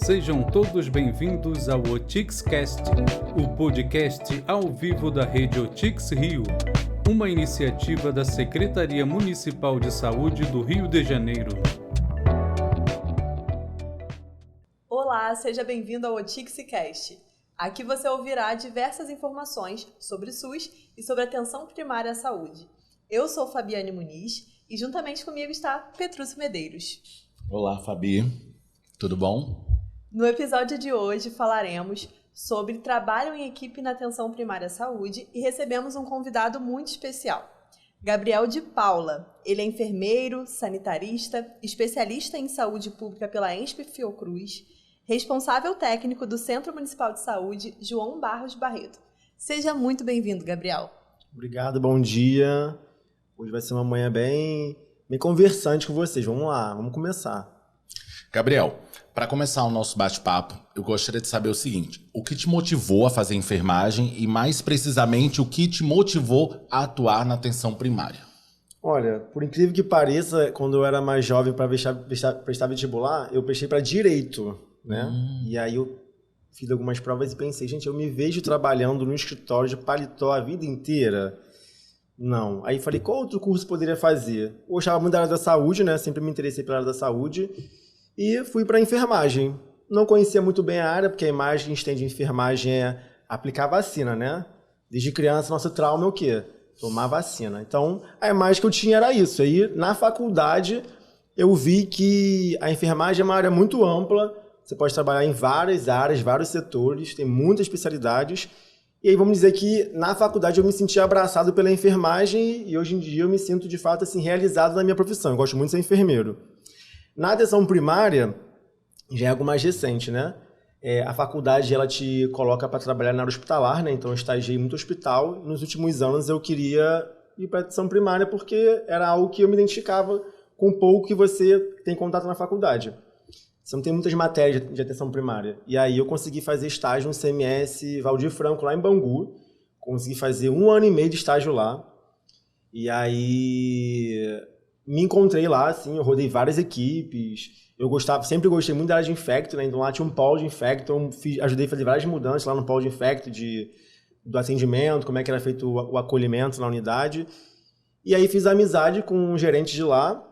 Sejam todos bem-vindos ao OTIXcast, o podcast ao vivo da rede OTIX Rio, uma iniciativa da Secretaria Municipal de Saúde do Rio de Janeiro. Olá, seja bem-vindo ao OTIXcast. Aqui você ouvirá diversas informações sobre SUS e sobre atenção primária à saúde. Eu sou Fabiane Muniz e juntamente comigo está Petrúcio Medeiros. Olá, Fabi. Tudo bom? No episódio de hoje falaremos sobre trabalho em equipe na atenção primária à saúde e recebemos um convidado muito especial, Gabriel de Paula. Ele é enfermeiro, sanitarista, especialista em saúde pública pela ENSP Fiocruz, responsável técnico do Centro Municipal de Saúde João Barros Barreto. Seja muito bem-vindo, Gabriel. Obrigado, bom dia. Hoje vai ser uma manhã bem conversante com vocês. Vamos lá, vamos começar. Gabriel, para começar o nosso bate-papo, eu gostaria de saber o seguinte: o que te motivou a fazer enfermagem e, mais precisamente, o que te motivou a atuar na atenção primária? Olha, por incrível que pareça, quando eu era mais jovem para prestar vestibular, eu prestei para direito, né? E aí eu fiz algumas provas e pensei, gente, eu me vejo trabalhando no escritório de paletó a vida inteira? Não. Aí falei, qual outro curso poderia fazer? Eu gostava muito da área da saúde, né? Sempre me interessei pela área da saúde. E fui para enfermagem. Não conhecia muito bem a área, porque a imagem que a gente tem de enfermagem é aplicar vacina, né? Desde criança, nosso trauma é o quê? Tomar vacina. Então, a imagem que eu tinha era isso. Aí, na faculdade, eu vi que a enfermagem é uma área muito ampla. Você pode trabalhar em várias áreas, vários setores, tem muitas especialidades. E aí, vamos dizer que na faculdade eu me senti abraçado pela enfermagem e hoje em dia eu me sinto, de fato, assim, realizado na minha profissão. Eu gosto muito de ser enfermeiro. Na atenção primária, já é algo mais recente, né? A faculdade, ela te coloca para trabalhar na área hospitalar, né? Então, eu estagiei muito hospital. Nos últimos anos, eu queria ir para a atenção primária porque era algo que eu me identificava com o pouco que você tem contato na faculdade. Você não tem muitas matérias de atenção primária. E aí, eu consegui fazer estágio no CMS Valdir Franco, lá em Bangu. Consegui fazer 1 ano e meio de estágio lá. E aí me encontrei lá, assim, eu rodei várias equipes, sempre gostei muito da área de infecto, né, então lá tinha um polo de infecto, ajudei a fazer várias mudanças lá no polo de infecto, do atendimento, como é que era feito o acolhimento na unidade, e aí fiz amizade com um gerente de lá,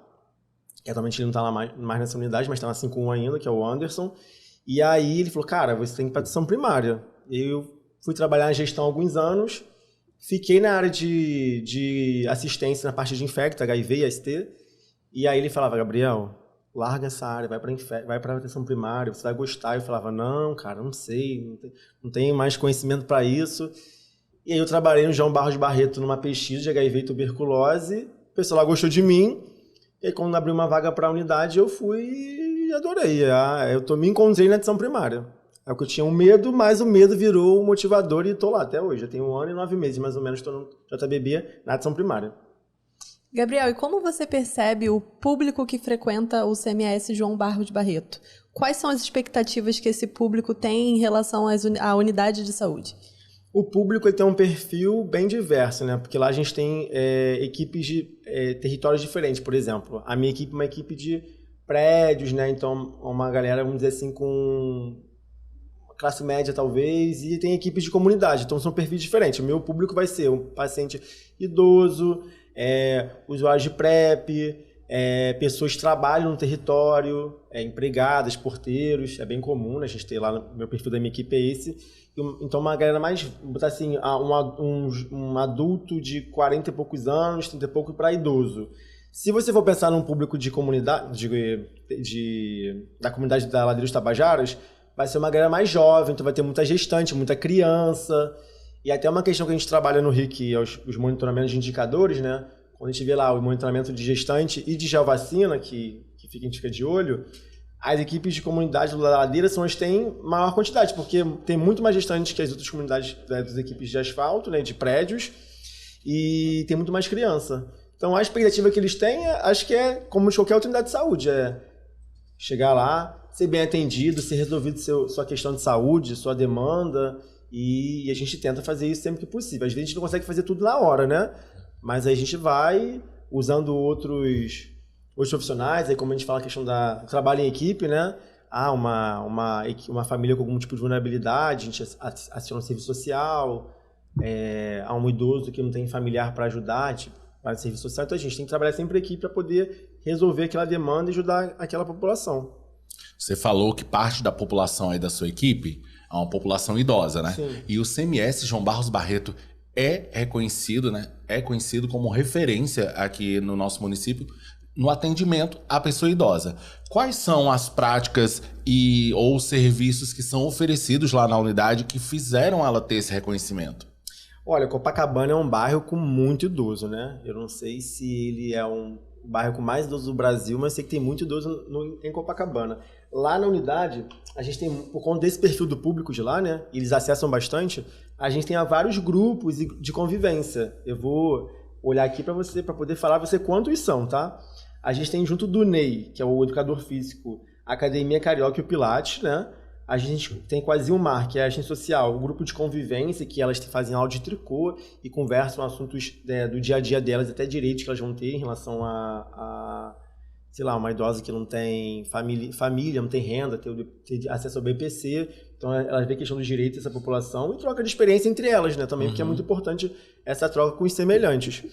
que atualmente ele não está lá mais nessa unidade, mas está na 5.1 ainda, que é o Anderson, e aí ele falou, cara, você tem que ir para a atenção primária. Eu fui trabalhar na gestão há alguns anos. Fiquei na área de assistência na parte de infecto, HIV e ST. E aí ele falava, Gabriel, larga essa área, vai para atenção primária, você vai gostar. Eu falava, não, cara, não sei, não tenho mais conhecimento para isso. E aí eu trabalhei no João Barros Barreto numa pesquisa de HIV e tuberculose. O pessoal lá gostou de mim. E aí quando abriu uma vaga para a unidade, eu fui e adorei. Me encontrei na atenção primária. É o que eu tinha um medo, mas o medo virou um motivador e estou lá até hoje. Já tenho 1 ano e 9 meses, mais ou menos, estou no JBB na atenção primária. Gabriel, e como você percebe o público que frequenta o CMS João Barros Barreto? Quais são as expectativas que esse público tem em relação à unidade de saúde? O público ele tem um perfil bem diverso, né? Porque lá a gente tem equipes de territórios diferentes, por exemplo. A minha equipe é uma equipe de prédios, né? Então, uma galera, vamos dizer assim, com classe média talvez, e tem equipes de comunidade, então são perfis diferentes. O meu público vai ser um paciente idoso, usuários de PrEP, pessoas que trabalham no território, empregadas, porteiros, é bem comum, né? A gente tem lá, no meu perfil da minha equipe é esse. Então uma galera mais, botar assim, um adulto de 40 e poucos anos, 30 e pouco para idoso. Se você for pensar num público de comunidade, da comunidade da Ladeira dos Tabajaras, vai ser uma galera mais jovem, então vai ter muita gestante, muita criança. E até uma questão que a gente trabalha no RIC, os monitoramentos de indicadores, né? Quando a gente vê lá o monitoramento de gestante e de geovacina, que a gente fica de olho, as equipes de comunidade da Ladeira são as que têm maior quantidade, porque tem muito mais gestantes que as outras comunidades das equipes de asfalto, né, de prédios, e tem muito mais criança. Então a expectativa que eles têm, acho que é como de qualquer outra unidade de saúde, é chegar lá, ser bem atendido, ser resolvido sua questão de saúde, sua demanda, e a gente tenta fazer isso sempre que possível. Às vezes a gente não consegue fazer tudo na hora, né? Mas aí a gente vai usando outros profissionais, aí como a gente fala a questão do trabalho em equipe, né? uma família com algum tipo de vulnerabilidade, a gente aciona um serviço social, há um idoso que não tem familiar para ajudar, a gente vai no serviço social, então a gente tem que trabalhar sempre em equipe para poder resolver aquela demanda e ajudar aquela população. Você falou que parte da população aí da sua equipe é uma população idosa, né? Sim. E o CMS João Barros Barreto é reconhecido, né? É conhecido como referência aqui no nosso município no atendimento à pessoa idosa. Quais são as práticas ou serviços que são oferecidos lá na unidade que fizeram ela ter esse reconhecimento? Olha, Copacabana é um bairro com muito idoso, né? Eu não sei se ele é o bairro com mais idosos do Brasil, mas sei que tem muito idoso em Copacabana. Lá na unidade, a gente tem, por conta desse perfil do público de lá, né? Eles acessam bastante, a gente tem vários grupos de convivência. Eu vou olhar aqui para você, para poder falar para você quantos são, tá? A gente tem junto do Ney, que é o educador físico, a Academia Carioca e o Pilates, né? A gente tem com a Zilmar, que é a agente social, o grupo de convivência, que elas fazem aula de tricô e conversam assuntos do dia a dia delas, até direitos que elas vão ter em relação a sei lá, uma idosa que não tem família, não tem renda, ter acesso ao BPC. Então, elas veem a questão dos direitos dessa população e troca de experiência entre elas, né? Também, porque é muito importante essa troca com os semelhantes.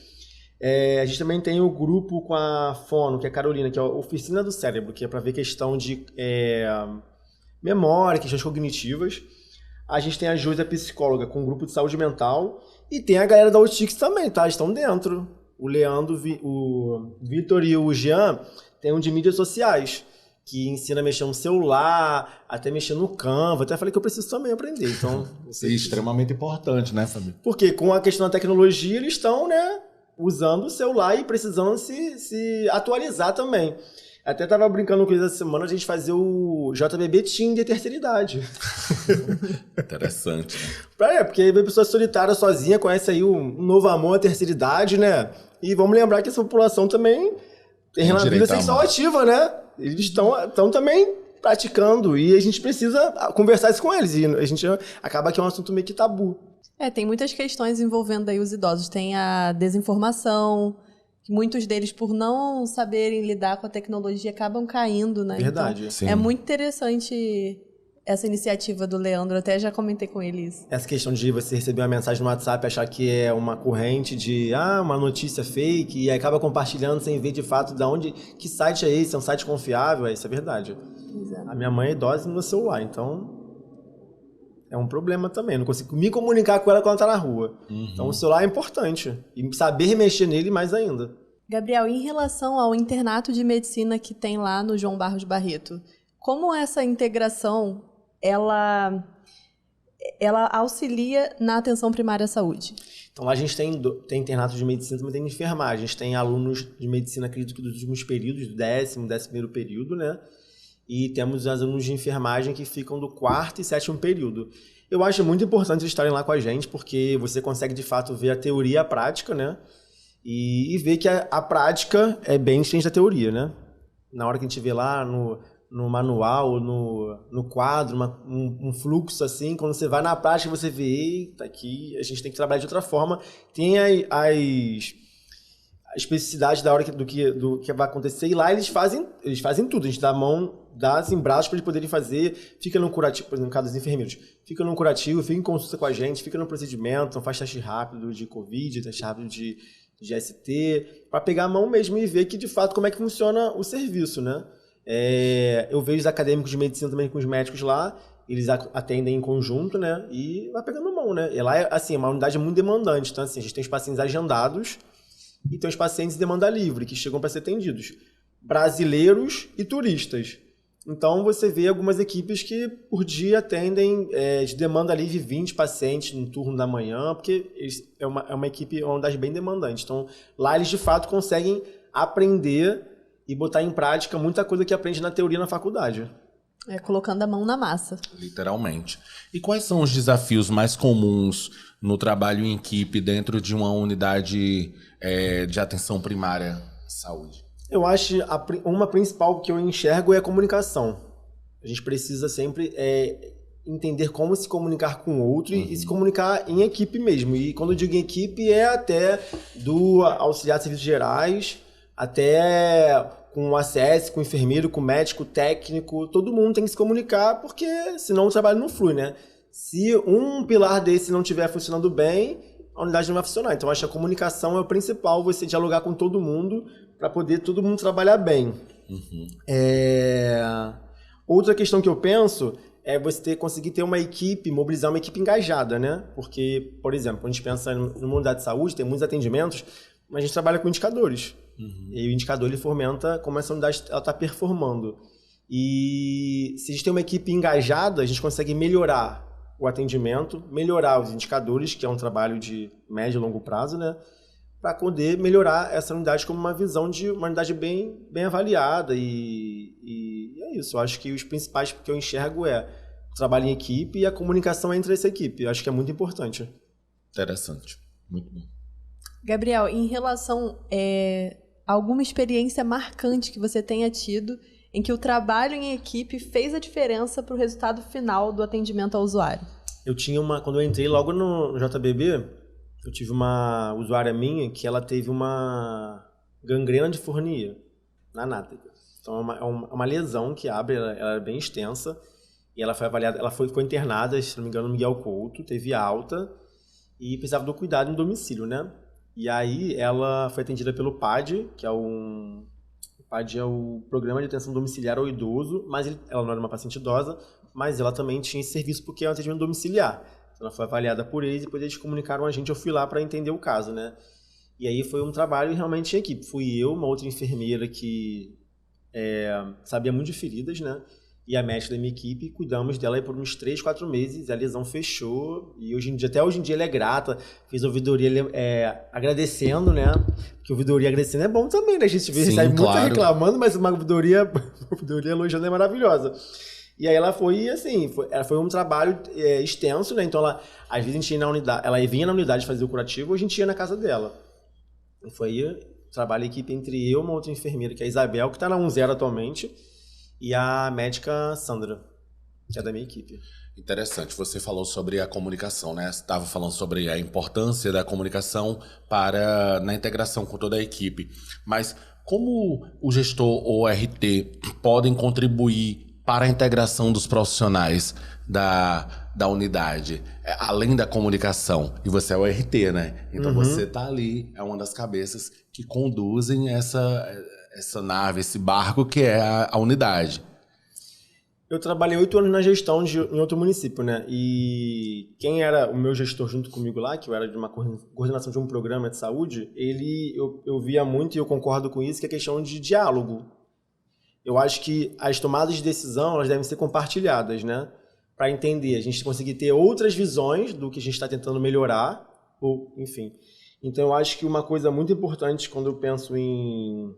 A gente também tem o grupo com a Fono, que é a Carolina, que é a Oficina do Cérebro, que é para ver questão de memória, questões cognitivas. A gente tem a Josi, a psicóloga, com um grupo de saúde mental. E tem a galera da Otix também, tá? Estão dentro. O Leandro, o Vitor e o Jean tem um de mídias sociais, que ensina a mexer no celular, até mexer no Canva. Até falei que eu preciso também aprender. Então, Isso é extremamente importante, né, Fabio? Porque com a questão da tecnologia, eles estão, né, usando o celular e precisando se atualizar também. Até tava brincando com eles essa semana, a gente fazer o JBB Team de terceira idade. Interessante, né? Porque aí a pessoa solitária, sozinha, conhece aí um novo amor, a terceira idade, né? E vamos lembrar que essa população também tem uma vida sexual ativa, né? Eles estão também praticando e a gente precisa conversar isso com eles. E a gente acaba que é um assunto meio que tabu. Tem muitas questões envolvendo aí os idosos. Tem a desinformação, que muitos deles, por não saberem lidar com a tecnologia, acabam caindo, né? Verdade. Então, é muito interessante essa iniciativa do Leandro, até já comentei com ele isso. Essa questão de você receber uma mensagem no WhatsApp e achar que é uma corrente de uma notícia fake e aí acaba compartilhando sem ver de fato que site é esse, é um site confiável, isso é verdade. Exato. A minha mãe é idosa no celular, então é um problema também, não consigo me comunicar com ela quando ela tá na rua. Então o celular é importante e saber mexer nele mais ainda. Gabriel, em relação ao internato de medicina que tem lá no João Barros Barreto, como essa integração ela auxilia na atenção primária à saúde? Então lá a gente tem internato de medicina, também tem enfermagem. A gente tem alunos de medicina, acredito que dos últimos períodos, do 11º período, né? E temos os alunos de enfermagem que ficam do 4º e 7º período. Eu acho muito importante eles estarem lá com a gente, porque você consegue de fato ver a teoria e a prática, né? E ver que a prática é bem diferente da teoria, né? Na hora que a gente vê lá no manual, no quadro, um fluxo assim, quando você vai na prática você vê, eita, aqui a gente tem que trabalhar de outra forma. Tem a especificidade da hora do que vai acontecer, e lá eles fazem tudo. A gente dá a mão, dá assim, braços para eles poderem fazer, fica no curativo, por exemplo, no caso dos enfermeiros, fica no curativo, fica em consulta com a gente, fica no procedimento, então faz teste rápido de Covid, teste rápido de ST, para pegar a mão mesmo e ver que de fato como é que funciona o serviço, né? Eu vejo os acadêmicos de medicina também com os médicos lá, eles atendem em conjunto, né? E vai pegando a mão, né? E lá é uma unidade muito demandante, então assim, a gente tem os pacientes agendados e tem os pacientes de demanda livre, que chegam para ser atendidos, brasileiros e turistas. Então você vê algumas equipes que por dia atendem de demanda livre 20 pacientes no turno da manhã, porque é uma equipe, uma unidade bem demandante. Então lá eles de fato conseguem aprender e botar em prática muita coisa que aprende na teoria na faculdade. Colocando a mão na massa. Literalmente. E quais são os desafios mais comuns no trabalho em equipe dentro de uma unidade de atenção primária à saúde? Eu acho uma principal que eu enxergo é a comunicação. A gente precisa sempre entender como se comunicar com o outro e se comunicar em equipe mesmo. E quando eu digo em equipe, até do auxiliar de serviços gerais até com o ACS, com o enfermeiro, com o médico, técnico, todo mundo tem que se comunicar, porque senão o trabalho não flui, né? Se um pilar desse não estiver funcionando bem, a unidade não vai funcionar. Então, acho que a comunicação é o principal, você dialogar com todo mundo, para poder todo mundo trabalhar bem. Outra questão que eu penso é você conseguir ter uma equipe, mobilizar uma equipe engajada, né? Porque, por exemplo, quando a gente pensa numa unidade de saúde, tem muitos atendimentos, mas a gente trabalha com indicadores. E o indicador, ele fomenta como essa unidade está performando. E se a gente tem uma equipe engajada, a gente consegue melhorar o atendimento, melhorar os indicadores, que é um trabalho de médio e longo prazo, né? Para poder melhorar essa unidade como uma visão de uma unidade bem avaliada. E é isso. Eu acho que os principais que eu enxergo é o trabalho em equipe e a comunicação entre essa equipe. Eu acho que é muito importante. Interessante. Muito bom. Gabriel, em relação a alguma experiência marcante que você tenha tido em que o trabalho em equipe fez a diferença para o resultado final do atendimento ao usuário? Eu tinha quando eu entrei logo no JBB, eu tive uma usuária minha que ela teve uma gangrena de Fournier na nádega. Então é uma lesão que abre, ela era bem extensa, e ela foi avaliada, ela ficou internada, se não me engano, no Miguel Couto, teve alta e precisava do cuidado no domicílio, né? E aí ela foi atendida pelo PAD, que é o PAD é o Programa de Atenção Domiciliar ao Idoso, mas ela não era uma paciente idosa, mas ela também tinha esse serviço porque é um atendimento domiciliar. Então ela foi avaliada por eles e depois eles comunicaram a gente, eu fui lá para entender o caso, né? E aí foi um trabalho realmente em equipe. Fui eu, uma outra enfermeira que sabia muito de feridas, né? E a médica da minha equipe, cuidamos dela aí por uns 3, 4 meses, a lesão fechou, e até hoje em dia ela é grata, fez ouvidoria agradecendo, né? Porque ouvidoria agradecendo é bom também, né? A gente recebe muito reclamando, mas uma ouvidoria elogiando é maravilhosa. E aí ela foi, assim, foi um trabalho extenso, né? Então às vezes a gente ia na unidade, ela vinha na unidade fazer o curativo, ou a gente ia na casa dela. E foi trabalho em equipe entre eu e uma outra enfermeira, que é a Isabel, que está na 10 atualmente, e a médica Sandra, que é da minha equipe. Interessante, você falou sobre a comunicação, né? Você estava falando sobre a importância da comunicação na integração com toda a equipe. Mas como o gestor ou o RT podem contribuir para a integração dos profissionais da unidade, além da comunicação? E você é o RT, né? Então você está ali, é uma das cabeças que conduzem essa nave, esse barco que é a unidade. Eu trabalhei 8 anos na gestão em outro município, né? E quem era o meu gestor junto comigo lá, que eu era de uma coordenação de um programa de saúde, eu via muito, e eu concordo com isso, que é a questão de diálogo. Eu acho que as tomadas de decisão, elas devem ser compartilhadas, né? Para entender, a gente conseguir ter outras visões do que a gente está tentando melhorar, ou enfim. Então, eu acho que uma coisa muito importante quando eu penso em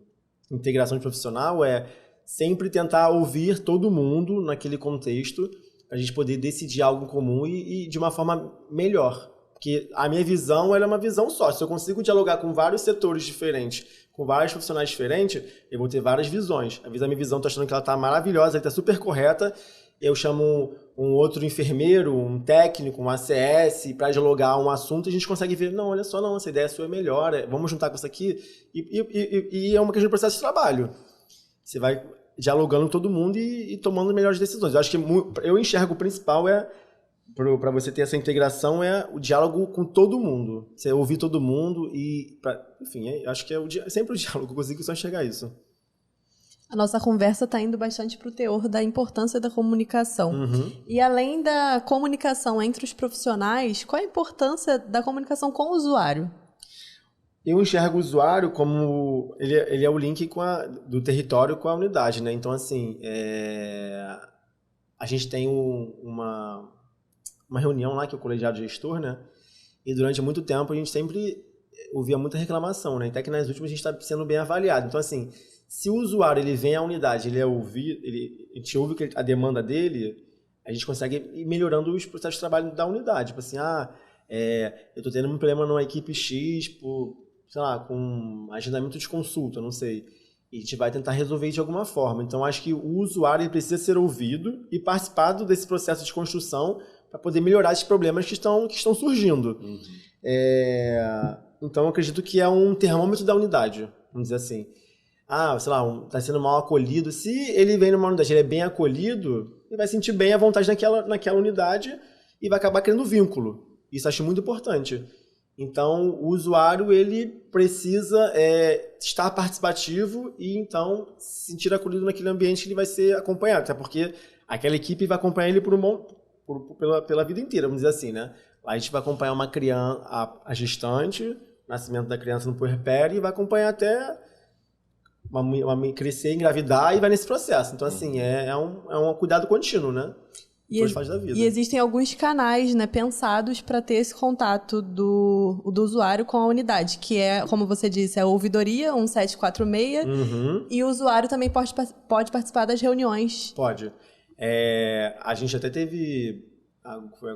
integração de profissional é sempre tentar ouvir todo mundo naquele contexto, para a gente poder decidir algo em comum e de uma forma melhor. Porque a minha visão ela é uma visão só. Se eu consigo dialogar com vários setores diferentes, com vários profissionais diferentes, eu vou ter várias visões. Às vezes a minha visão está achando que ela está maravilhosa, ela está super correta, eu chamo um outro enfermeiro, um técnico, um ACS, para dialogar um assunto, a gente consegue ver, não, olha só, não, essa ideia sua é melhor, vamos juntar com isso aqui, e é uma questão de processo de trabalho. Você vai dialogando com todo mundo e tomando melhores decisões. Eu acho que eu enxergo o principal para você ter essa integração é o diálogo com todo mundo. Você ouvir todo mundo enfim, acho que é sempre o diálogo, eu consigo só enxergar isso. A nossa conversa está indo bastante para o teor da importância da comunicação. E além da comunicação entre os profissionais, qual a importância da comunicação com o usuário? Eu enxergo o usuário como ele é o link do território com a unidade, né? Então, assim, a gente tem uma reunião lá, que é o colegiado gestor, né? E durante muito tempo a gente sempre ouvia muita reclamação, né? Até que nas últimas a gente está sendo bem avaliado. Então, assim, se o usuário ele vem à unidade, a gente ouve a demanda dele, a gente consegue ir melhorando os processos de trabalho da unidade. Tipo assim, eu estou tendo um problema numa equipe X, sei lá, com agendamento de consulta, não sei. E a gente vai tentar resolver isso de alguma forma. Então, acho que o usuário ele precisa ser ouvido e participar desse processo de construção para poder melhorar esses problemas que estão surgindo. Então, eu acredito que é um termômetro da unidade, vamos dizer assim. sei lá, tá sendo mal acolhido. Se ele vem numa unidade, ele é bem acolhido, ele vai sentir bem à vontade naquela unidade e vai acabar criando vínculo. Isso eu acho muito importante. Então, o usuário, ele precisa estar participativo e, então, se sentir acolhido naquele ambiente que ele vai ser acompanhado. Até porque aquela equipe vai acompanhar ele pela vida inteira, vamos dizer assim, né? Lá a gente vai acompanhar uma criança, a gestante, o nascimento da criança no puerpério, e vai acompanhar até uma mãe crescer, engravidar, e vai nesse processo. Então, assim, é um cuidado contínuo, né? E existem alguns canais, né, pensados para ter esse contato do usuário com a unidade, que é, como você disse, a ouvidoria 1746, e o usuário também pode participar das reuniões. Pode. A gente até teve, foi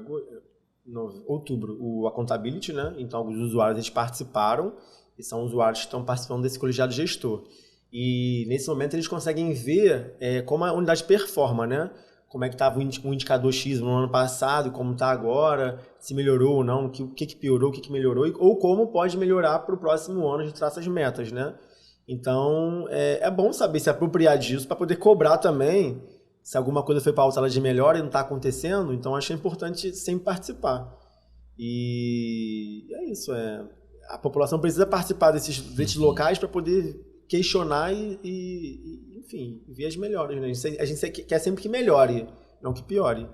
outubro, o Accountability, né? Então, alguns usuários eles participaram, e são usuários que estão participando desse colegiado gestor. E, nesse momento, eles conseguem ver como a unidade performa, né? Como é que estava o indicador X no ano passado, como está agora, se melhorou ou não, o que piorou, o que melhorou, ou como pode melhorar para o próximo ano, a gente traça as metas, né? Então, é bom saber se apropriar disso para poder cobrar também se alguma coisa foi pautada de melhora e não está acontecendo. Então, acho importante sempre participar. E é isso. A população precisa participar desses locais para poder questionar enfim, ver as melhoras, né? A gente quer sempre que melhore, não que piore.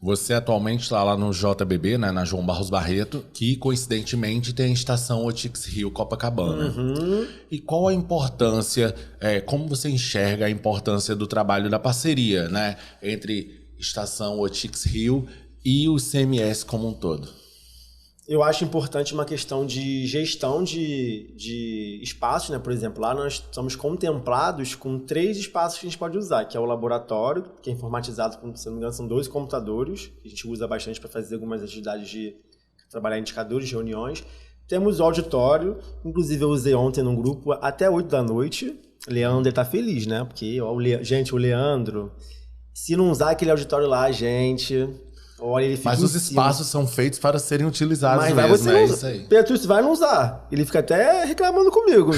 Você atualmente está lá no JBB, né, na João Barros Barreto, que coincidentemente tem a estação Otix Rio Copacabana. E qual a importância, como você enxerga a importância do trabalho da parceria, né, entre estação Otix Rio e o CMS como um todo? Eu acho importante uma questão de gestão de espaços, né? Por exemplo, lá nós somos contemplados com 3 espaços que a gente pode usar, que é o laboratório, que é informatizado, se não me engano, são 2 computadores, que a gente usa bastante para fazer algumas atividades de trabalhar indicadores, de reuniões. Temos o auditório, inclusive eu usei ontem num grupo até 8 da noite. Leandro tá feliz, né? Porque, gente, o Leandro, se não usar aquele auditório lá, gente... Olha, ele fica mas os espaços são feitos para serem utilizados mas mesmo, é isso aí. Petrus, vai não usar. Ele fica até reclamando comigo.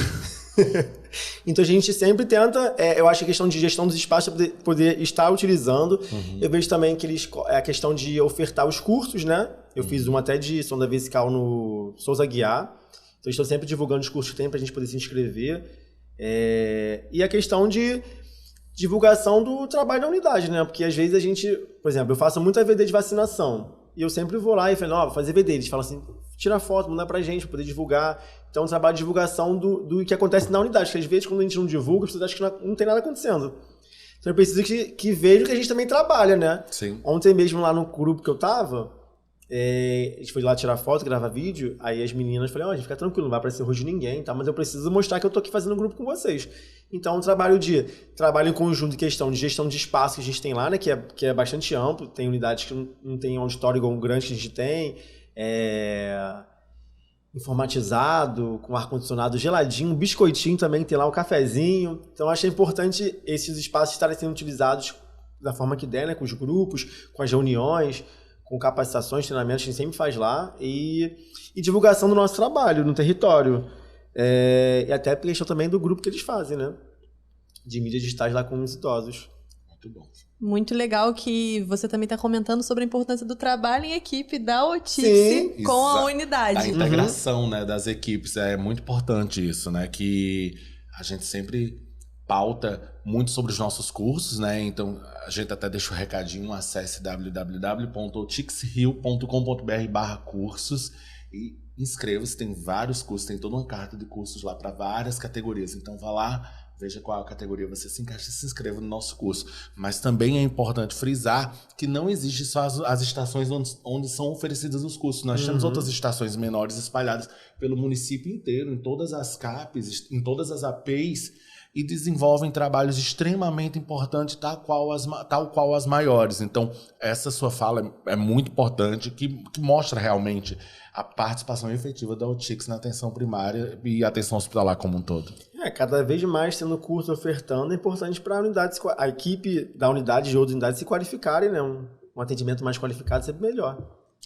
Então a gente sempre tenta, eu acho que a questão de gestão dos espaços para poder estar utilizando. Eu vejo também que a questão de ofertar os cursos, né? Eu fiz uma até de sonda vesical no Souza Guiar. Então estou sempre divulgando os cursos que tem para a gente poder se inscrever. E a questão de divulgação do trabalho da unidade, né? Porque às vezes a gente, por exemplo, eu faço muita VD de vacinação e eu sempre vou lá e falo, vou fazer VD. Eles falam assim, tira foto, manda pra gente, pra poder divulgar. Então, é um trabalho de divulgação do que acontece na unidade, porque às vezes quando a gente não divulga, as pessoas acham que não tem nada acontecendo. Então, eu preciso que vejam que a gente também trabalha, né? Sim. Ontem mesmo lá no grupo que eu tava, a gente foi lá tirar foto, gravar vídeo, aí as meninas falaram, gente, fica tranquilo, não vai aparecer o rosto de ninguém, tá? Mas eu preciso mostrar que eu tô aqui fazendo um grupo com vocês. Então, trabalho em conjunto de questão de gestão de espaço que a gente tem lá, né? Que é bastante amplo, tem unidades que não tem auditório igual grande que a gente tem, informatizado, com ar-condicionado geladinho, um biscoitinho também, tem lá um cafezinho. Então, eu acho importante esses espaços estarem sendo utilizados da forma que der, né? Com os grupos, com as reuniões, com capacitações, treinamentos que a gente sempre faz lá e divulgação do nosso trabalho no território. E até a questão também do grupo que eles fazem, né? De mídias digitais lá com os idosos. Muito bom. Muito legal que você também está comentando sobre a importância do trabalho em equipe da Otix com a unidade. A integração, né, das equipes, é muito importante isso, né? Que a gente sempre pauta muito sobre os nossos cursos, né? Então, a gente até deixa o recadinho, acesse www.otixrio.com.br/cursos e inscreva-se, tem vários cursos, tem toda uma carta de cursos lá para várias categorias. Então, vá lá, veja qual categoria você se encaixa e se inscreva no nosso curso. Mas também é importante frisar que não existe só as estações onde são oferecidos os cursos. Nós temos outras estações menores espalhadas pelo município inteiro, em todas as CAPs, em todas as APs, e desenvolvem trabalhos extremamente importantes, tal qual as maiores. Então, essa sua fala é muito importante, que mostra realmente a participação efetiva da Otix na atenção primária e atenção hospitalar como um todo. Cada vez mais tendo curso ofertando, é importante para a equipe da unidade e de outras unidades se qualificarem, né? Um atendimento mais qualificado é sempre melhor.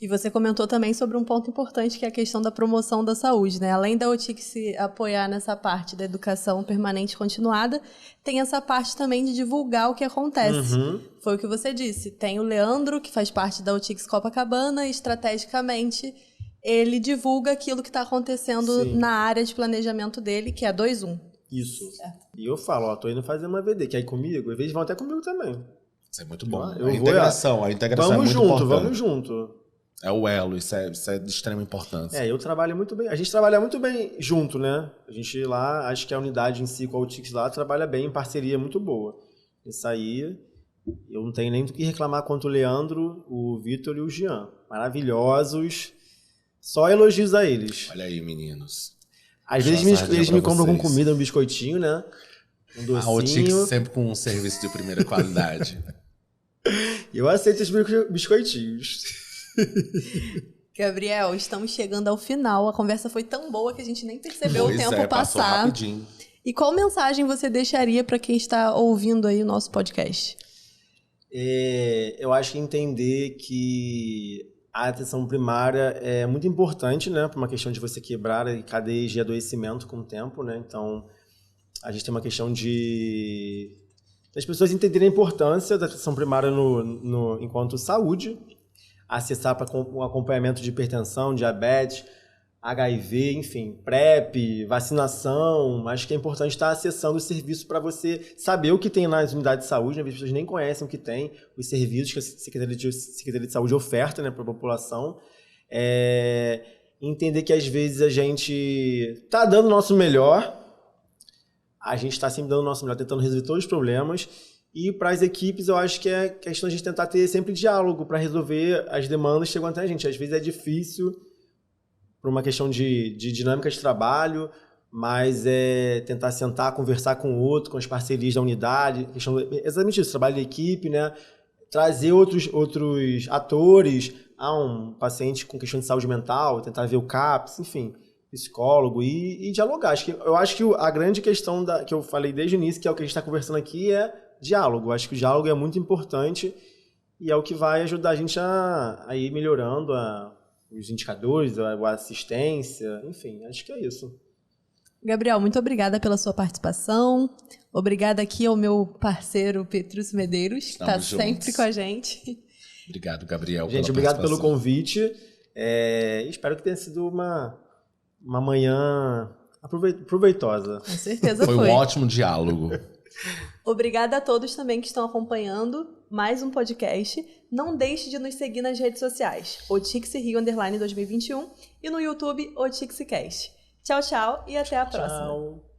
E você comentou também sobre um ponto importante, que é a questão da promoção da saúde, né? Além da OTIC se apoiar nessa parte da educação permanente continuada, tem essa parte também de divulgar o que acontece. Foi o que você disse. Tem o Leandro, que faz parte da OTIC Copacabana, e estrategicamente ele divulga aquilo que está acontecendo na área de planejamento dele, que é a 21. Isso. E eu falo, tô indo fazer uma VD, quer ir comigo? Às vezes vão até comigo também. Isso é muito bom. A integração é muito importante. Vamos junto. É o elo, isso é de extrema importância. Eu trabalho muito bem. A gente trabalha muito bem junto, né? A gente lá, acho que a unidade em si com a OTIC lá trabalha bem, em parceria muito boa. Isso aí, eu não tenho nem do que reclamar quanto o Leandro, o Vitor e o Jean. Maravilhosos. Só elogios a eles. Olha aí, meninos. Às vezes eles me compram com comida, um biscoitinho, né? Um docinho. A OTIC sempre com um serviço de primeira qualidade. Eu aceito os biscoitinhos. Gabriel, estamos chegando ao final. A conversa foi tão boa que a gente nem percebeu o tempo passou passar. Rapidinho. E qual mensagem você deixaria para quem está ouvindo aí o nosso podcast? Eu acho que entender que a atenção primária é muito importante, né? Por uma questão de você quebrar cadeias de adoecimento com o tempo, né? Então, a gente tem uma questão das pessoas entenderem a importância da atenção primária enquanto saúde, acessar para o acompanhamento de hipertensão, diabetes, HIV, enfim, PrEP, vacinação. Acho que é importante estar acessando os serviços para você saber o que tem nas unidades de saúde, né? As pessoas nem conhecem o que tem, os serviços que a Secretaria de Saúde oferta, né, para a população. Entender que às vezes a gente está dando o nosso melhor, a gente está sempre dando o nosso melhor, tentando resolver todos os problemas. E para as equipes, eu acho que é questão de a gente tentar ter sempre diálogo para resolver as demandas que chegam até a gente. Às vezes é difícil por uma questão de dinâmica de trabalho, mas é tentar sentar, conversar com o outro, com as parcerias da unidade, exatamente isso, trabalho de equipe, né? Trazer outros atores, um paciente com questão de saúde mental, tentar ver o CAPS, enfim, psicólogo e dialogar. Eu acho que a grande questão que eu falei desde o início, que é o que a gente está conversando aqui, é diálogo. Eu acho que o diálogo é muito importante e é o que vai ajudar a gente a ir melhorando os indicadores, a assistência, enfim, acho que é isso. Gabriel, muito obrigada pela sua participação. Obrigada aqui ao meu parceiro Petrúcio Medeiros, que está sempre com a gente. Obrigado, Gabriel. Gente, obrigado pelo convite. Espero que tenha sido uma manhã proveitosa. Com certeza foi. Foi um ótimo diálogo. Obrigada a todos também que estão acompanhando mais um podcast. Não deixe de nos seguir nas redes sociais, OTIX Rio _2021 e no YouTube OTIXcast. Tchau, tchau e até a próxima. Tchau.